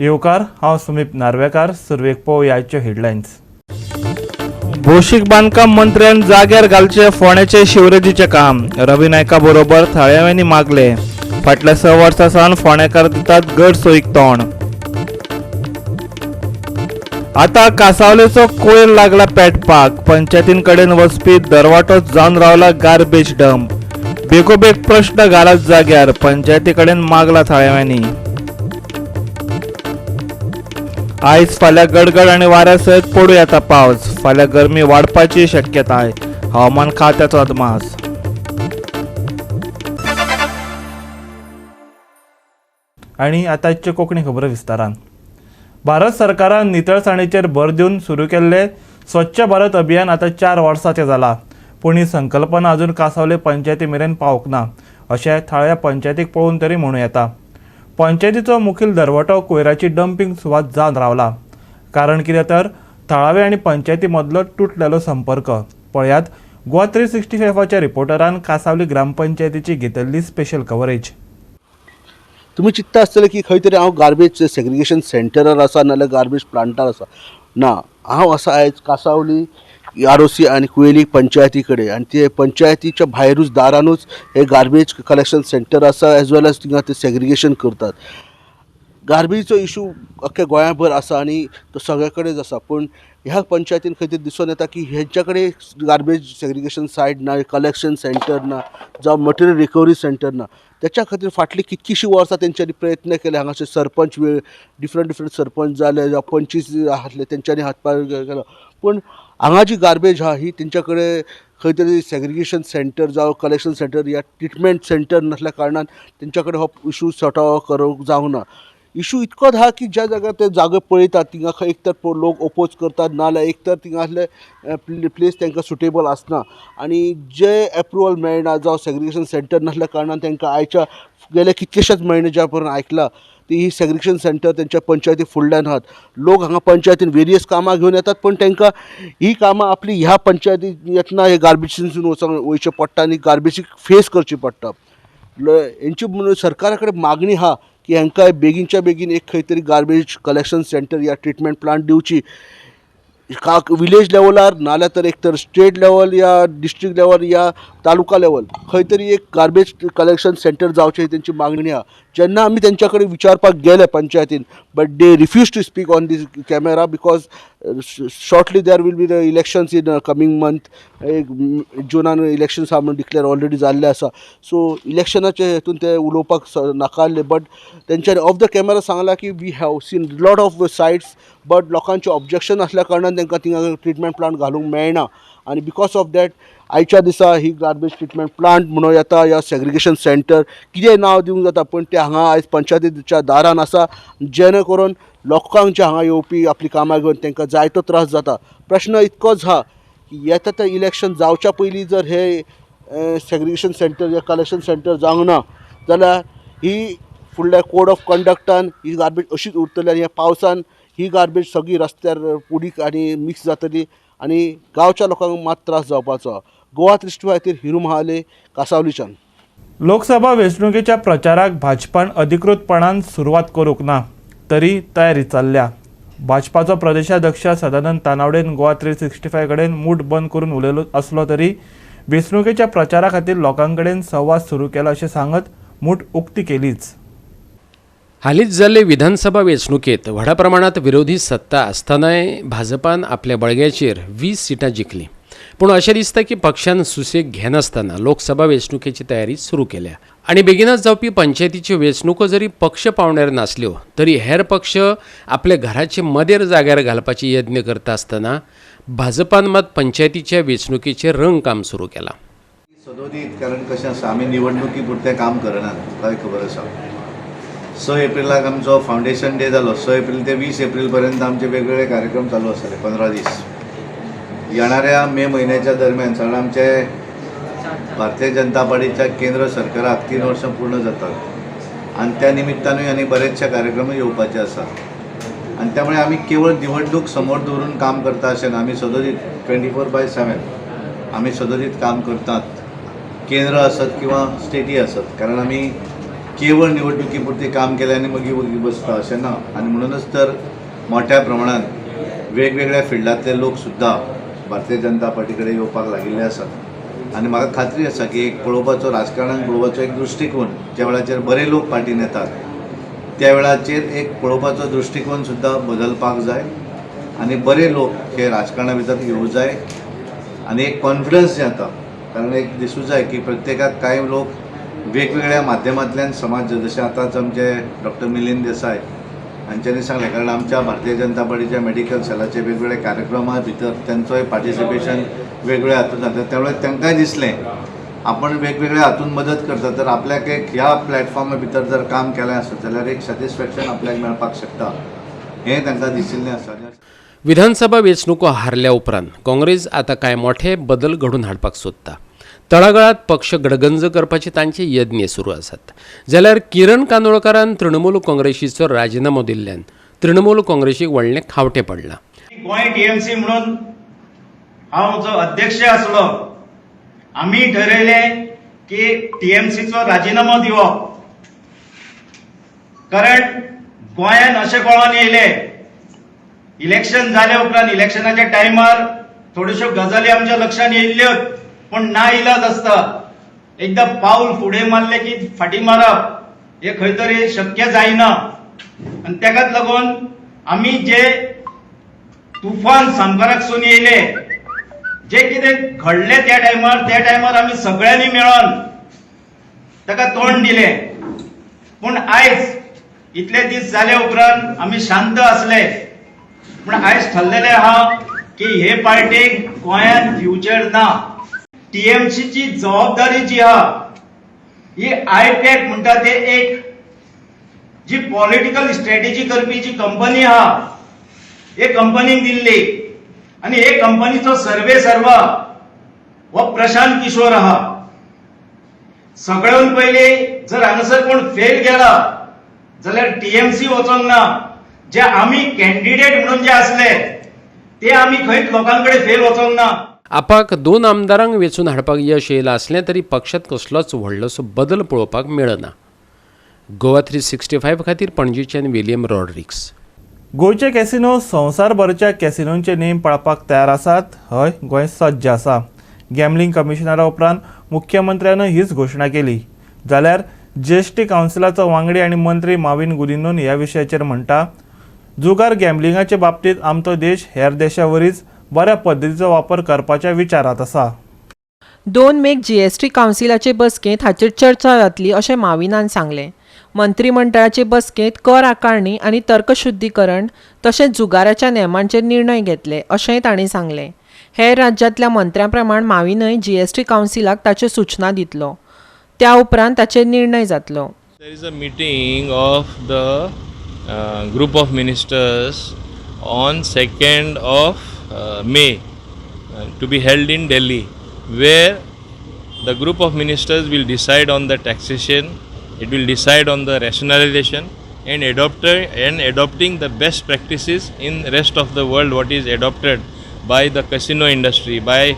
येवकार हांव सुमीत नार्वेकार. सुरवेक पळोवया आयच्यो हेडलायन्स. भौशीक बांदकाम मंत्र्यान जाग्यार घालचे फोंड्याचे शिवरेजीचे काम. रवी नायका बरोबर थळाव्यांनी मागले. फाटल्या 6 वर्सां सावन फोंडेकार दितात गट सोयीक तोंड. आता कासावलेचो कोयर लागला पेटपाक. पंचायतीन कडेन वचपी दरवाटो जावन रावला गार्बेज डंप. बेगोबेग प्रश्न घालात जाग्यार. पंचायती कडेन मागला थळाव्यांनी. आयज फाल्यां गडगड आनी वाऱ्या सयत पडूं येता पावस. फाल्यां गरमी वाडपाची शक्यताय. हवामान खात्याचो अदमास. आनी आतांच्यो कोंकणी खबरो विस्तारान. भारत सरकारान नितळसाणीचेर भर दिवन सुरू केल्लें स्वच्छ भारत अभियान आतां 4 वर्सांचें जालां. पूण ही संकल्पना अजून कासावले पंचायती मेरेन पावूंक ना अशें थळाव्या पंचायतीक पळोवन तरी म्हणूं येता. पंचायतीचो मुखेल दरवटो कोयराची डंपिंग सुवात जावन रावला. कारण कितें तर थळावे आनी पंचायती मदलो तुटलेलो संपर्क. पळयात गोवा 365च्या रिपोर्टरान कासावली ग्रामपंचायतीची घेतिल्ली स्पेशल कव्हरेज. तुम्ही चिंतता आसतले की खंय तरी हांव गार्बेज सेग्रिगेशन सेंटरार आसा नाल्यार गार्बेज प्लांटार आसा. ना, हांव आसा आयज कासावली ROC आनी कुयेली पंचायती कडेन. आनी ते पंचायतीच्या भायरूच दारानूच हे गार्बेज कलेक्शन सेंटर आसा एज वेल एज थिंगा ते सेग्रिगेशन करतात. गार्बेजचो इशू अख्ख्या गोंयाभर आसा आनी तो सगळे कडेच आसा. पूण ह्या पंचायतीन खंय तरी दिसून येता की हेंच्या कडेन गार्बेज सेग्रिगेशन सायट ना, कलेक्शन सेंटर ना, जावं मटेरियल रिकवरी सेंटर ना. त्याच्या खातीर फाटली कितकीशीं वर्सां तेंच्यांनी प्रयत्न केले. हांगाचे सरपंच डिफरंट सरपंच जाले जावं पंचीस आसले तेंच्यांनी हातभार केलो. पूण हांगा जी गार्बेज आहा ही तेंच्या कडेन खंय तरी सेग्रिगेशन सेंटर जावं कलेक्शन सेंटर या ट्रिटमेंट सेंटर नासल्या कारणान तेंच्या कडेन हो इशू सॉर्ट आउट करूंक जावंक ना. इशू इतकोच आहा की ज्या जाग्यार ते जागो पळयतात थिंगा एक तर लोक ओपोज करतात नाल्यार एक तर थिंगा आसले प्लेस तांकां सुटेबल आसना आनी जे एप्रुवल मेळना जावं सेग्रिगेशन सेंटर नासल्या कारणान तांकां आयच्या गेले कितलेशेच म्हयने ज्या पर्यंत आयकला ती ही सेग्रिगेशन सेंटर तेंच्या पंचायती फुडल्यान आहात. लोक हांगा पंचायतीन वेरियस कामां घेवन येतात पूण तांकां ही कामां आपली ह्या पंचायतीन येतना हे गार्बेजीसून वयचें पडटा आनी गार्बेजीक फेस करची पडटा. हेंची सरकारा कडेन मागणी आहा की हांकां बेगीनच्या बेगीन एक खंय तरी गार्बेज कलेक्शन सेंटर या ट्रिटमेंट प्लांट दिवची. विलेज लेवलार नाल्यार तर एक तर स्टेट लेवल या डिस्ट्रिक्ट लेवल या तालुका लेवल खंय तरी एक गार्बेज कलेक्शन सेंटर जावचें ही तेंची मागणी आहा. जेन्ना आमी तेंच्या कडेन विचारपाक गेले पंचायतीन but they refuse to speak on this camera because shortly there will be the elections in coming month. जुनान इलेक्शन्स आहा म्हूण डिक्लेअर ऑलरेडी जाल्ले आसा. सो इलेक्शनाचे हेतून ते उलोवपाक नाकारले. बट तेंच्यांनी ऑफ द कॅमेरा सांगला की we have seen lot of sites but लोकांचे ऑब्जेक्शन आसल्या कारणान तांकां थिंगा ट्रिटमेंट प्लांट घालूंक मेळना आनी बिकॉज ऑफ दॅट आयच्या दिसा ही गार्बेज ट्रिटमेंट प्लांट म्हणून येता या सेग्रिगेशन सेंटर कितेंय नांव दिवंक जाता पूण ते हांगा आयज पंचायतीच्या दारान आसा जेणे करून लोकांक जे हांगा येवपी आपली कामां घेवन तांकां जायतो त्रास जाता. प्रश्न इतकोच आहा की येता ते इलेक्शन जावच्या पयलीं जर हे सेग्रिगेशन सेंटर या कलेक्शन सेंटर जावंक ना जाल्यार ही फुडल्या कोड ऑफ कंडक्टान ही गार्बेज अशीच उरतली आनी ह्या पावसान ही गार्बेज सगळी रस्त्यार उडीक आनी मिक्स जातली आनी गांवच्या लोकांक मात त्रास जावपाचो. गोवा 365 हिरू महाले कासावलीच्यान. लोकसभा वेंचणुकेच्या प्रचाराक भाजपान अधिकृतपणान सुरवात करूंक ना तरी तयारी चल्ल्या. भाजपाचो प्रदेशाध्यक्ष सदानंद तानावडेन गोवा 365 कडेन मूठ बंद करून उलयलो आसलो तरी वेंचणुकेच्या प्रचारा खातीर लोकां कडेन संवाद सुरू केला अशें सांगत मूठ उक्ती केलीच. हालींच जाल्ले विधानसभा वेंचणुकेत व्हडा प्रमाणात विरोधी सत्ता आसतनाय भाजपान आपल्या बळग्याचेर 20 सिटां जिखलीं. पूण अशें दिसता की पक्षान सुसेग घेनासतना लोकसभा वेंचणुकेची तयारी सुरू केल्या आनी बेगीनच जावपी पंचायतीच्यो वेंचणुको जरी पक्ष पावंड्यार नासल्यो तरी हेर पक्ष आपले घराचे मदेर जाग्यार घालपाचे यत्न करता आसतना भाजपान मात पंचायतीच्या वेंचणुकेचेर रंगकाम सुरू केलां. सदोदीत कारण कशें आसा आमी निवडणुकी पुरतें काम करनात काय खबर आसा. 6 एप्रिलाक आमचो फावंडेशन डे जालो. 6 एप्रिल ते 20 एप्रिल पर्यंत आमचे वेगवेगळे कार्यक्रम चालू आसतले 15 दीस. येणाऱ्या मे म्हयन्याच्या दरम्यान कारण आमचे भारतीय जनता पार्टीच्या केंद्र सरकाराक 3 वर्सां पूर्ण जातात आनी त्या निमित्तानूय आनी बरेचशे कार्यक्रम येवपाचे आसात आनी त्यामुळे आमी केवळ निवडणूक समोर दवरून काम करता अशें ना. आमी सदोदीत 24/7 आमी सदोदीत काम करतात. केंद्र आसत किंवा स्टेटी आसत कारण आमी केवळ निवडणुकीपुरती काम केल्याने मगी बसता अशें ना. आनी म्हणूनच तर मोठ्या प्रमाणात वेगवेगळ्या फिल्डांतले लोक सुद्दां भारतीय जनता पार्टी कडेन येवपाक लागिल्ले आसात. आनी म्हाका खात्री आसा की एक पळोवपाचो राजकारणाक पळोवपाचो एक दृश्टीकोन ज्या वेळाचेर बरे लोक पार्टीन येतात त्या वेळाचेर एक पळोवपाचो दृश्टीकोन सुद्दां बदलपाक जाय आनी बरे लोक हे राजकारणा भितर येवं जाय आनी एक कॉन्फिडन्स जे येता. कारण एक दिसूं जाय की प्रत्येकाक कांय लोक वेगवेगळ्या माध्यमांतल्यान समाज जशें आतांच आमचे डॉक्टर मिलिंद देसाय हांच्यांनी सांगलें. कारण आमच्या भारतीय जनता पार्टीच्या मेडिकल सेलाचे वेगवेगळे कार्यक्रमा भितर तेंचोय पार्टिसिपेशन वेगवेगळ्या हातूंत जाता. त्यामुळे तांकांय दिसलें आपण वेगवेगळ्या हातूंत मदत करता तर आपल्याक एक ह्या प्लॅटफॉर्मा भितर जर काम केलें आसत जाल्यार एक सॅटिस्फॅक्शन आपल्याक मेळपाक शकता हें तांकां दिशिल्लें आसा. विधानसभा वेंचणुको हारल्या उपरांत काँग्रेस आता काय मोठे बदल घडून हाडपाक सोदता. तळागाळात पक्ष गडगंज करपाचे तांचे यत्न सुरू आसात. जाल्यार किरण कांदोळकरान तृणमूल काँग्रेसीचो राजिनामो दिल्ल्यान तृणमूल काँग्रेसीक व्हडलें खावटें पडलां. गोंय टीएमसी म्हणून हांव जो अध्यक्ष आसलो आमी ठरयलें की टीएमसीचो राजिनामो दिवप. कारण गोंयान अशें कळोन येयलें इलेक्शन जाले उपरांत इलेक्शनाच्या टायमार थोड्योश्यो गजाली आमच्या लक्षांत येयल्ल्योच पण ना इलाज आसता. एकदां पावल फुडें मारलें की फाटीं मारप हें खंय तरी शक्य जायना. आनी तेकाच लागून आमी जे तुफान संपर्कसून येयले जे कितें घडलें त्या टायमार आमी सगळ्यांनी मेळोन ताका तोंड दिलें. पूण आयज इतले दीस जाले उपरांत आमी शांत आसले. पूण आयज थारलेलें आहा की हे पार्टीक गोंयांत फ्युचर ना. टीएमसीची जबाबदारी जी आहा ही आयपॅक म्हणटा ते एक जी पॉलिटिकल स्ट्रॅटेजी करपी जी कंपनी आहा हे कंपनीक दिल्ली आनी हे कंपनीचो सर्वे सर्वा हो प्रशांत किशोर आहा. सगळ्यान पयलीं जर हांगासर कोण फेल गेला जाल्यार टीएमसी वचोंक ना. जे आमी कॅन्डिडेट म्हणून जे आसले ते आमी खंयच लोकांकडे फेल वचोंक ना. आपाक 2 आमदारांक वेंचून हाडपाक यश येयलां असलें तरी पक्षांत कसलोच व्हडलोसो बदल पळोवपाक मेळना. गोवा 365 खातीर पणजेच्यान विलियम रॉड्रिक्स. गोंयचे कॅसिनो संवसारभरच्या कॅसिनोंचे नेम पाळपाक तयार आसात. हय, गोंय सज्ज आसा. गॅमलिंग कमिशनरा उपरांत मुख्यमंत्र्यान हीच घोशणा केली. जाल्यार जीएसटी कावन्सिलाचो वांगडी आनी मंत्री माविन गुदिन्होन ह्या विशयाचेर म्हणटा जुगार गॅमलिंगाचे बाबतींत आमचो देश हेर देशा वरीच बऱ्या पद्दतीचो वापर करपाच्या विचारांत आसा. 2 मेक जीएसटी कावन्सिलाचे बसकेंत हाचेर चर्चा जातली अशें माविनान सांगलें. मंत्रिमंडळाचे बसकेंत कर आकारणी आनी तर्कशुद्धीकरण तशेंच जुगाराच्या नेमांचेर निर्णय घेतले अशेंय तांणी सांगलें. हेर राज्यांतल्या मंत्र्यां प्रमाण माविनय जीएसटी कावन्सिलाक ताच्यो सूचना दितलो. त्या उपरांत ताचेर निर्णय जातलो. There is a meeting of the group of ministers on 2nd of May to be held in Delhi, where the group of ministers will decide on the taxation, it will decide on the rationalization and adopting the best practices in rest of the world what is adopted by the casino industry, by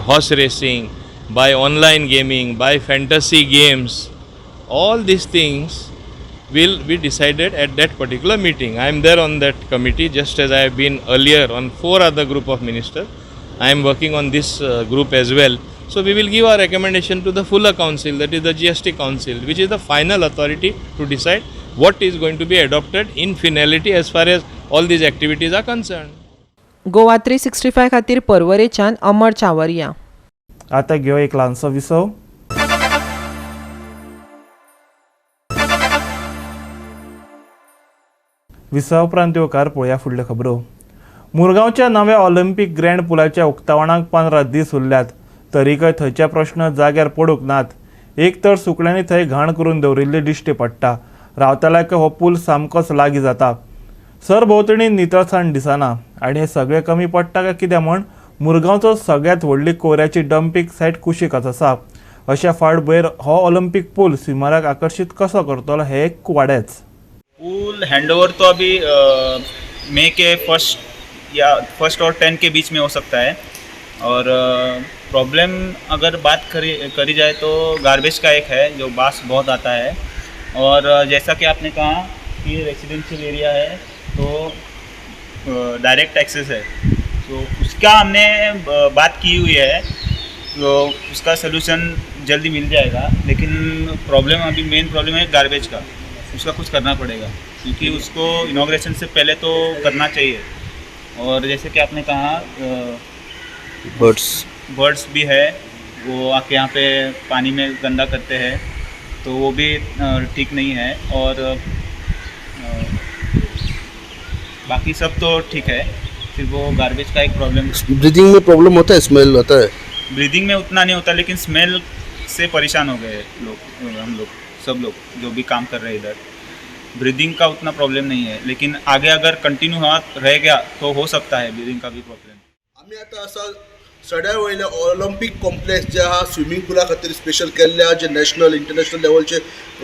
horse racing, by online gaming, by fantasy games. All these things will be decided at that particular meeting. I am there on that committee just as I have been earlier on 4 other group of ministers. I am working on this group as well. So we will give our recommendation to the fuller council, that is the GST council, which is the final authority to decide what is going to be adopted in finality as far as all these activities are concerned. Goa 365 खातीर परवरेच्यान अमर चावरिया. आता घेऊ एक ल्हानसो विसव. विसव उपरांत येवकार पळोवया फुडल्यो खबरो. मुरगांवच्या नव्या ऑलिंपीक ग्रँड पुलाच्या उक्तावणाक 15 दीस उरल्यात तरीकय थंयचे प्रश्न जाग्यार पडूंक नात. एक तर सुकण्यांनी थंय घाण करून दवरिल्ली दिश्टी पडटा. रावतल्याक हो पूल सामकोच लागीं जाता. सरभोंवतणी नितळसाण दिसना आनी हें सगळें कमी पडटा काय कितें म्हण मुरगांवचो सगळ्यांत व्हडली कोयऱ्याची डंपिंग सायट कुशीकच आसा. अशा फाटभुंयेर हो ऑलिंपीक पूल स्विमराक आकर्शीत कसो करतलो हें एक वाडेच. पूल हैंडओवर तो अभी मई के फर्स्ट और 10 के बीच में हो सकता है. और प्रॉब्लम अगर बात करी जाए तो गार्बेज का एक है जो बास बहुत आता है और जैसा कि आपने कहा कि रेसिडेंशियल एरिया है तो डायरेक्ट एक्सेस है, तो उसका हमने बात की हुई है, तो उसका सलूशन जल्दी मिल जाएगा। लेकिन प्रॉब्लम अभी मेन प्रॉब्लम है गार्बेज का, उसका कुछ करना पड़ेगा क्योंकि उसको इनॉग्रेशन से पहले तो करना चाहिए। और जैसे कि आपने कहा बर्ड्स भी है, वो आके यहाँ पे पानी में गंदा करते हैं, तो वो भी ठीक नहीं है। और बाकी सब तो ठीक है, सिर्फ वो गार्बेज का एक प्रॉब्लम। ब्रीदिंग में प्रॉब्लम होता है, स्मेल होता है। ब्रीदिंग में उतना नहीं होता, लेकिन स्मेल से परेशान हो गए लोग, हम लोग सब लोग जो भी काम कर रहे हैं इधर। ब्रीदिंग का उतना प्रॉब्लम नहीं है, लेकिन आगे अगर कंटिन्यू रह गया तो हो सकता है ब्रीदिंग का भी प्रॉब्लेम। आम्ही आता असा सड्या वयल्या ऑलिम्पिक कॉम्प्लेक्स जे आहा स्विमींग पूला खातीर स्पेशल केल्ले आहा, जे नॅशनल इंटरनॅशनल लेवलचे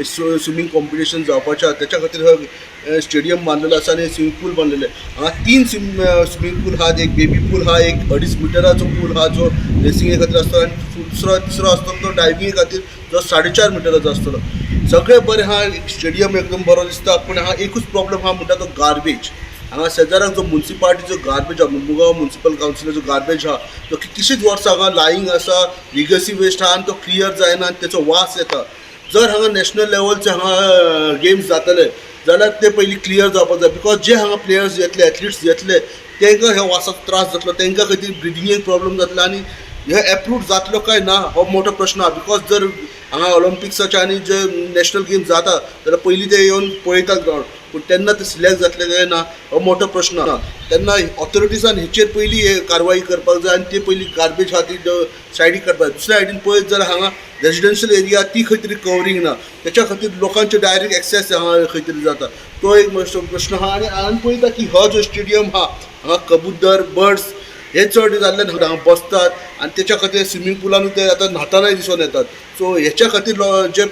स्विमींग कॉम्पिटिशन जावपाचे आहा त्याच्या खातीर स्टेडियम बांदलेलो आसा आनी स्विमींग पूल बांदलेले हांगा 3 स्विमींग पूल आहात, एक बेबी पूल हा, एक 2.5 मिटराचो पूल हा जो रेसिंगे खातीर आसता आनी तिसरो आसता तो डायविंगे खातीर जो 4.5 मिटराचो आसतलो। सगळे बरें हा, स्टेडियम एकदम बरो दिसता, पूण हांगा एकूच प्रॉब्लेम हा म्हणटा तो गार्बेज। हांगा शेजाराक जो म्युन्सिपालिटीचो गार्बेज आहा, मुगांव म्युन्सिपल कावन्सिलाचो गार्बेज आहा तो कितलीशींच वर्सां हांगा लायींग आसा, लिगसी वेस्ट आहा आनी तो क्लियर जायना आनी तेचो वास येता। जर हांगा नॅशनल लेवलचे हांगा गेम्स जातले जाल्यार ते पयलीं क्लियर जावपाक जाय, बिकॉज जे हांगा प्लेयर्स येतले, एथलीट्स येतले तांकां ह्या वासाचो त्रास जातलो, तांकां खातीर ब्रिदिंगेक प्रॉब्लेम जातलो आनी हे एप्रूव्ड जातलो काय ना हो मोठो प्रश्न आहा। बिकॉज जर हांगा ऑलिम्पिक्साचे आनी जे नॅशनल गेम्स जाता जाल्यार पयलीं ते येवन पळयतात ग्रावंड, पूण तेन्ना ते सिलेक्ट जातले काय ना हो मोठो प्रश्न आहा। तेन्ना ऑथॉरिटीजान हेचेर पयलीं हे कारवाई करपाक जाय आनी ते पयलीं गार्बेज आहा ती सायडीक काडपाक जाय। दुसऱ्या सायडीन पळयत जाल्यार हांगा रेजिडेन्शियल एरिया ती खंय तरी कवरींग ना, त्याच्या खातीर लोकांचे डायरेक्ट एक्सेस हांगा खंय तरी जाता, तो एक प्रश्न आहा। आनी हांवें पळयता की हो जो स्टेडियम आहा हांगा कबूतर बर्ड्स हे चड जाल्ल्यान हांगा बसतात आनी त्याच्या खातीर स्विमींग पुलानूय ते आतां न्हातानाय दिसून येतात। सो हेच्या खातीर जे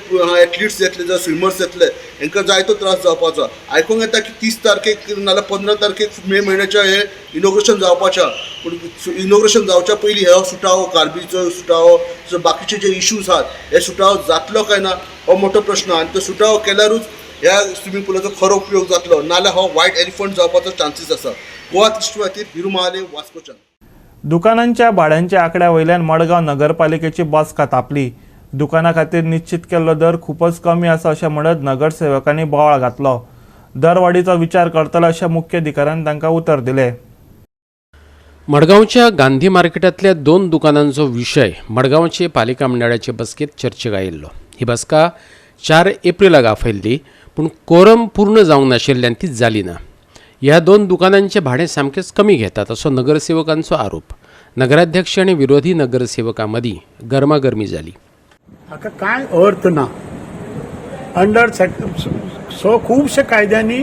एथलीट्स येतले जे स्विमर्स येतले हांकां जायतो त्रास जावपाचो। आयकूंक येता की 30 तारखेक नाल्यार 15 तारखेक मे म्हयन्याच्या हे इनॉग्रेशन जावपाचें, पूण इनॉग्रेशन जावच्या पयलीं हो सुटावो, गार्बेजचो सुटावो, जो बाकीचे जे इश्यूज आहात हे सुटावो जातलो काय ना हो मोठो प्रश्न। आनी तो सुटावो केल्यारूच ह्या स्विमींग पुलाचो खरो उपयोग जातलो, नाल्यार हो व्हायट एलिफंट जावपाचो चान्सीस आसा। गोवा दृश्टी खातीर हिरू महाले, वास्कोच्यान। दुकानांच्या भाड्यांच्या आंकड्या वयल्यान मडगांव नगरपालिकेची बसका तापली। दुकाना खातीर निश्चित केल्लो दर खूपच कमी आसा अशें म्हणत नगरसेवकांनी बोवाळ घातलो। दरवाडीचो विचार करतलो अशें मुख्य अधिकाऱ्यान तांकां उतर दिलें। मडगावच्या गांधी मार्केटांतल्या 2 दुकानांचो विशय मडगावचे पालिका मंडळाचे बसकेत चर्चेक आयिल्लो। ही बसका 4 एप्रिलाक आफयल्ली, पूण कोरम पूर्ण जावंक नाशिल्ल्यान ती जाली ना। ह्या 2 दुकानांचे भाडें सामकेच कमी घेतात असो नगरसेवकांचो आरोप। नगराध्यक्ष आणि विरोधी नगरसेवकां मदीं गरमागरमी जाली। हाका कांय अर्थ ना। अंडर सो खुबशे कायद्यांनी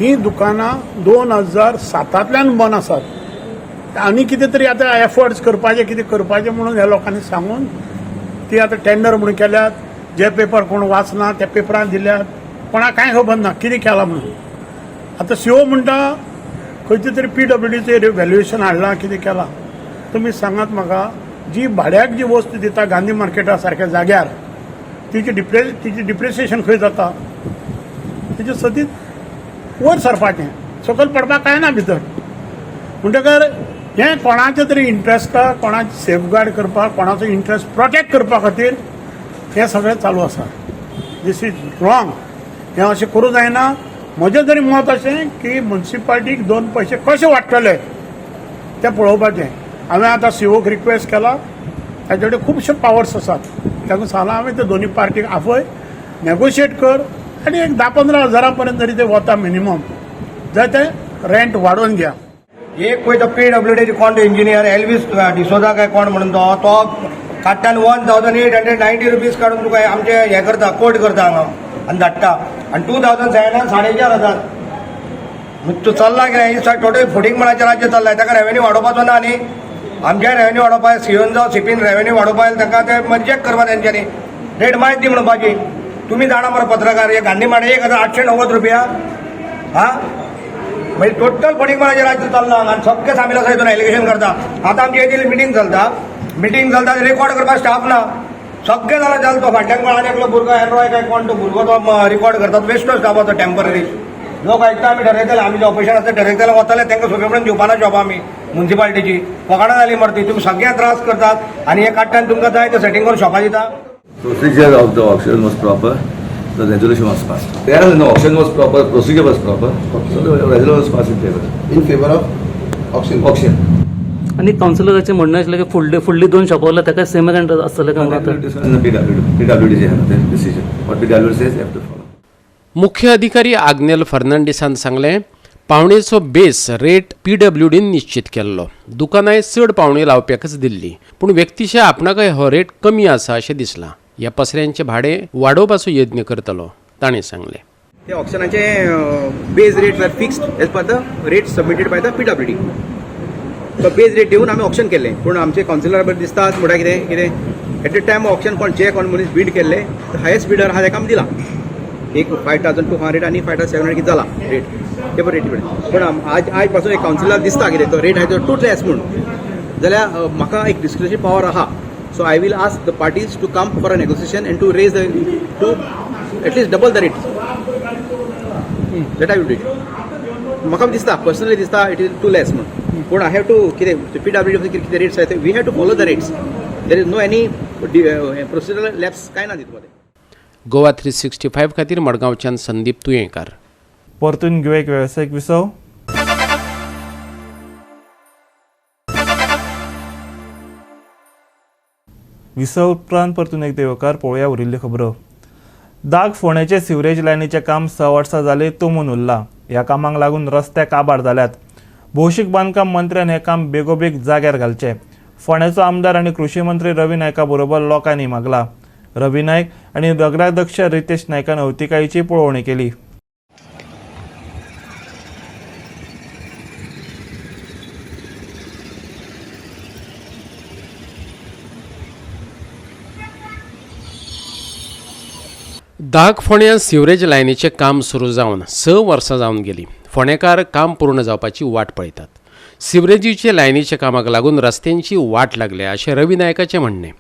ही दुकानां 2007तल्यान बंद आसात। आनी कितें तरी आतां एफर्ट्स करपाचे, कितें करपाचें म्हणून ह्या लोकांनी सांगून ती आतां टेंडर म्हणून केल्यात। जे पेपर कोण वाचना त्या पेपरान दिल्यात, कोणाक कांय खबर ना कितें केलां म्हणून। आतां सीओ म्हणटा खंयचे तरी PWDचे व्हॅल्युएशन हाडलां, कितें केलां। तुमी सांगात म्हाका, जी भाड्याक जी वस्त दिता गांधी मार्केटा सारक्या जाग्यार तिची डिप्रिसिएशन खंय जाता, तिचे सतीत वयर सरपाचें, सकयल पडपाक कांय ना भितर। म्हणटकर हें कोणाचें तरी इंट्रस्टा, कोणाचें सेफगार्ड करपाक, कोणाचो इंट्रस्ट प्रोटेक्ट करपा खातीर हें सगळें चालू आसा। दीस इज रॉंग, हें अशें करूं जायना। म्हजें तरी मत अशें की म्युन्सिपाल्टीक 2 पयशे कशे वाडटले तें पळोवपाचें। हांवें आतां सीओक रिक्वेस्ट केला, ताचे कडेन खुबशे पावर्स आसात, ताका सांगलां हांवें ते दोनी पार्टीक आफय नेगोशिएट कर आनी एक 10-15 हजारा पर्यंत तरी ते वता मिनिमम, जाय ते रेंट वाडोवन घ्या। एक पळय तो PWD कोण इंजिनियर एल्विस डिसोजा काय कोण म्हणून तो काडटान 1890 रुपीज काडून तुका आमचे हें करता, कोट करता हांगा आनी धाडटा। आनी 2007 4,500 तूं चल्ला कितें टोटल फुडींग मनाचें राज्य चल्लाय, ताका रेव्हेन्यू वाडोवपाचो ना न्ही। आमचे रेव्हेन्यू वाडोवपाक सीओन जावं सीपीन रेव्हेन्यू वाडोवपाक तांकां ते रिजेक्ट करपा तेंच्यांनी रेट मायज दी म्हणपाची। तुमी जाणा मरे पत्रकार, हे गांधी मार्केट 1,890 रुपया हा, म्हणजे टोटल फुडींग मनाचें राज्य चल्ला आनी सगळे सामील आसा हितून एलिगेशन करता। आतां आमची येथील मिटींग चलता, रेकॉर्ड करपाक स्टाफ ना, सगळे जाणां जाल तो फाटल्यान कोण आनी एकलो भुरगो एनरॉय काय कोण तो भुरगो तो रिकॉर्ड करतात वेस्टच जावो तो टेम्पररी लोक आयकता आमी ठरयतले आमी जे ऑपरेशन आसता ठरयतले वताले तांकां सगळे कडेन दिवपाना जॉब आमी म्युन्सिपालिटीची फकाणां जाली मरती तुमी सगळे त्रास करतात आनी हे काडटा तुमकां जाय ते सेटिंग करून शॉपां दिता. Procedure of the auction was proper. The resolution was passed. There the auction was proper. Procedure was proper. So the resolution was passed in favor. In favour of option Auction. आणि कावन्सिलराचें म्हणणें आशिल्लें की फुडली 2 शॉपां उरल्या ताका same rent आसतलें काय म्हणून Discuss in the PWD decision. What PWD says they have to follow. मुख्य अधिकारी आग्नेल फर्नांडिसान सांगलें पावणेचो बेस रेट PWDन निश्चित केल्लो. दुकानांय चड पावणी लावप्याकच दिल्ली पूण व्यक्तीच्या आपणाकय हो रेट कमी आसा अशें दिसलां. ह्या पसऱ्यांचें भाडें वाडोवपाचो यत्न करतलो ताणें सांगलें. ते ऑक्शनाचे base rates are fixed as per the rate submitted by the PWD. तो बेज रेट दिवन आमी ऑक्शन केल्लें पूण आमचे कावन्सिलरा बरें दिसता म्हणटा कितें एट द टायम ऑक्शन कोण मनीस बीड केल्ले हायेस्ट बिडर आहा ताका आमी दिला एक 5200 आनी 5700 कितें जाला रेट ते बरें रेटी कडेन पूण आज पासून एक कावन्सिलर दिसता कितें तो रेट आहा तो टू लेस म्हणून जाल्यार म्हाका एक डिस्क्रिप्शन पावर आहा. So I will ask the parties to come for a negotiation and to raise to at least double the rate. That I will do it. म्हाका दिसता पर्सनली दिसता it is too less म्हणून पूण I have to कितें PWD कितें rates आहाय we have to follow the rates. There is no any procedural lapse काय ना तितून. गोवा 365 खातीर मडगांवच्यान संदीप तुयेंकार. परतून घेऊ एक व्यावसायिक विसव. विसव उपरांत परतून एक देवकार पळोवया उरिल्ल्यो खबरो. दाग फोंडेचे सिवरेज लायनीचे काम 6 वर्सां जाली तुंबून उरलां. ह्या कामाक लागून रस्ते काबार जाल्यात. भौशीक बांदकाम मंत्र्यान हें काम बेगोबेग जाग्यार घालचें फोंड्याचो आमदार आनी कृषी मंत्री रवी नायका बरोबर लोकांनी मागला. रवी नायक आनी नगराध्यक्ष रितेश नायकान अवतिकायेची पळोवणी केली. दाग फोंड्या सिवरेज लायनीचें काम सुरू जावन 6 वर्सां जावन गेलीं. फोंडेकार काम पूर्ण जावपाची वाट पळयतात. सिवरेजीचे लायनीच्या कामाक लागून रस्त्यांची वाट लागल्या अशें रवी नायकाचें म्हणणें.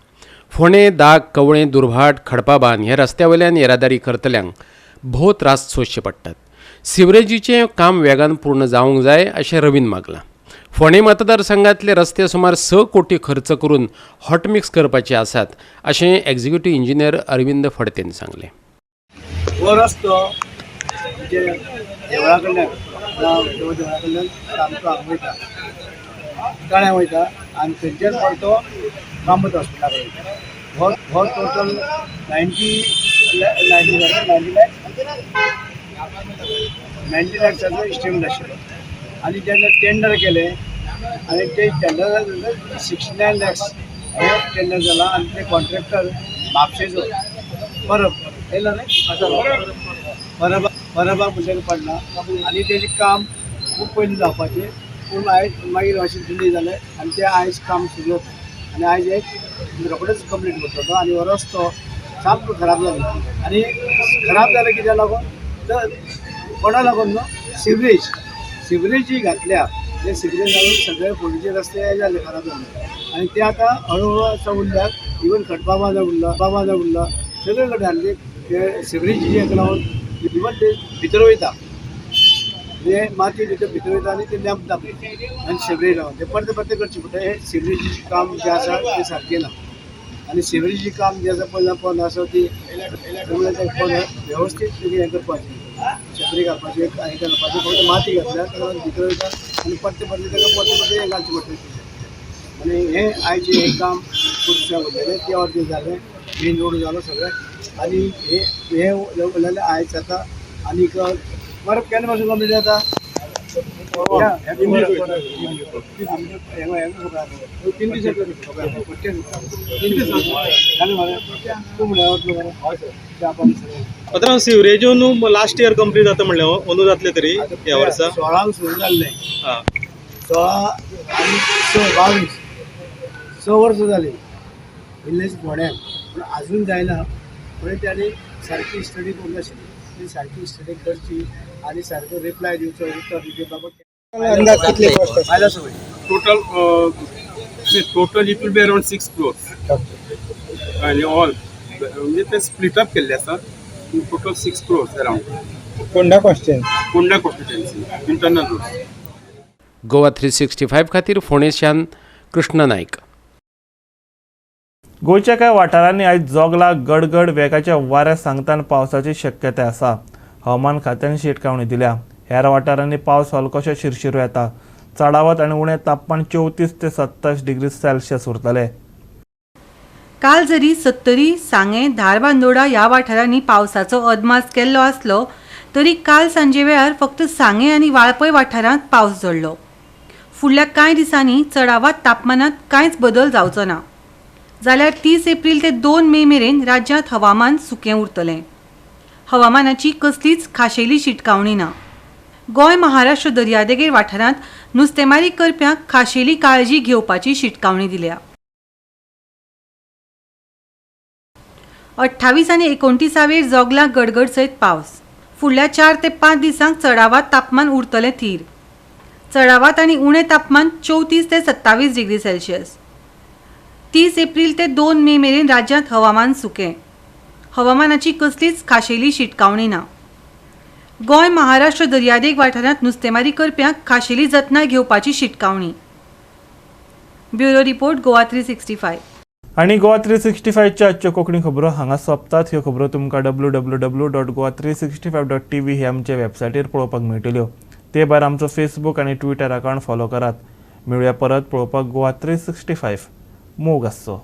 फोंडे दाग कवळें दुर्भाट खडपाबान ह्या रस्त्या वयल्यान येरादारी करतल्यांक भोव त्रास सोंसचे पडटात. सिवरेजीचें काम वेगान पूर्ण जावंक जाय अशें रवीन मागलां. फोंडे मतदारसंघातले रस्ते सुमार 6 कोटी खर्च करून हॉटमिक्स करपाचे आसात अशें एक्झिक्युटीव इंजिनियर अरविंद फडतेन सांगलें. हो रस्तो म्हणजे देवळा कडल्यान सामको हांगा वयता तळ्या वयता आनी थंयच्यान परतो कामत हॉस्पिटलाक वयता. हो टोटल 90 लॅक्साचो इस्टिमेट आशिल्लो आनी जेन्ना टेंडर केलें आनी ते टेंडर 69 लॅक्स हे टेंडर जाला आनी ते कॉन्ट्रॅक्टर म्हापशेचो परब येयलो न्ही परबाक पुशेक पडना आनी तेजें काम खूब पयलीं जावपाचें पूण आयज मागीर अशें डिले जालें आनी तें आयज काम सुरू जाता आनी आयज एक रोखडेच कंप्लीट करतलो आनी हो रस्तो सामको खराब जालो आनी खराब जालें कित्याक लागून तर कोणा लागून न्हू सिवरेज जी घातल्या ते सिवरेज लागून सगळे फोंडेचे रस्ते हे जाले खराब जाले आनी ते आतां हळू आतां उरल्यात. इवन खडपाबाजा उरला सगळे कडेन आनी ते सिवरेज जी हेका लागून इवन ते भितर वयता ते माती भितर वयता आनी ते लॅम्प दाखयता आनी सिवरेज लागून ते परते करचें पडटा. हे सिवरेजीचें काम जें आसा तें सारकें ना आनी सिवरेजीचें काम जें आसा पळय आसा ती वेवस्थीत हें करपाचें छत्री घालपाचें हें घालपाचें फक्त माती घातल्या ताका भितर वयता आनी परते ताका हें घालचें पडटा आनी हें आयचें हें काम पुरशा उरलेलें तें अर्दें जालें. मेन रोड जालो सगळें आनी हे उरलेलें आयज जाता आनीक परत केन्ना पासून कंप्लीट जाता 3 पात्रांव सिवरेजून लास्ट इयर कंप्लीट जाता म्हणलें अंदू जातलें तरी ह्या वर्सा 16 सुरू जाल्लें 16 आनी 22 6 वर्सां जालीं इल्लेच फोंड्यान पूण आजून जायना. म्हणून तांणी सारकी स्टडी करूंक नाशिल्ली ती सारकी स्टडी करची आनी सारको रिप्लाय दिवचो उत्तर दिवचें बाबा. अंदाज कितले कॉस्ट आयला सगळें total it will be around 6 crores. आनी ऑल म्हणजे ते स्प्लिट अप केल्ले आसा total 6 crores around Ponda constituency Ponda constituency internal roads. Goa 365 खातीर फोंडेच्यान कृष्ण नायक. गोंयच्या कांय वाठारांनी आयज जोगला गडगड वेगाच्या वाऱ्या सांगतान पावसाची शक्यताय आसा. हवामान खात्यान शिटकावणी दिल्या. हेर वाठारांनी पावस हलकोसो शिरशिरो येता. चडावत आनी उणें तापमान 34 ते 27 डिग्री सेल्सियस उरतले. काल जरी सत्तरी, सांगे, धारबांदोडा ह्या वाठारांनी पावसाचो अदमास केल्लो आसलो तरी काल सांजे वेळार फक्त सांगे आनी वाळपय वाठारांत पावस झडलो. फुडल्या कांय दिसांनी चडावात तापमानात कांयच बदल जावचो ना. जाल्यार 30 एप्रील ते 2 मे मेरेन राज्यांत हवामान सुकें उरतलें. हवामानाची कसलीच खाशेली शिटकावणी ना. गोंय महाराष्ट्र दर्यादेगेर वाठारांत नुस्तेमारी करप्यांक खाशेली काळजी घेवपाची शिटकावणी दिल्या. 28 आनी 29 जोगला गडगड सयत पावस. फुडल्या 4 ते 5 दिसांक चडावात तापमान उरतलें थीर. चडावात आनी उणें तापमान 34 ते 27 डिग्री सेल्सियस. 30 एप्रील ते 2 मे मेरेन राज्यांत हवामान सुकें. हवामानाची कसलीच खाशेली शिटकावणी ना. गोंय महाराष्ट्र दर्यादेग वाठारांत नुस्तेमारी करप्यांक खाशेली जतनाय घेवपाची शिटकावणी. Bureau report Goa 365. आनी गोवा 365च्या आजच्यो कोंकणी खबरो हांगा सोंपतात. ह्यो खबरो तुमकां www.goa365.tv हे आमचे वेबसायटीर पळोवपाक मेळटल्यो. ते भायर आमचो फेसबूक आनी ट्विटर अकावंट फॉलो करात. मेळुया परत पळोवपाक गोवा 365. मोग आसचो.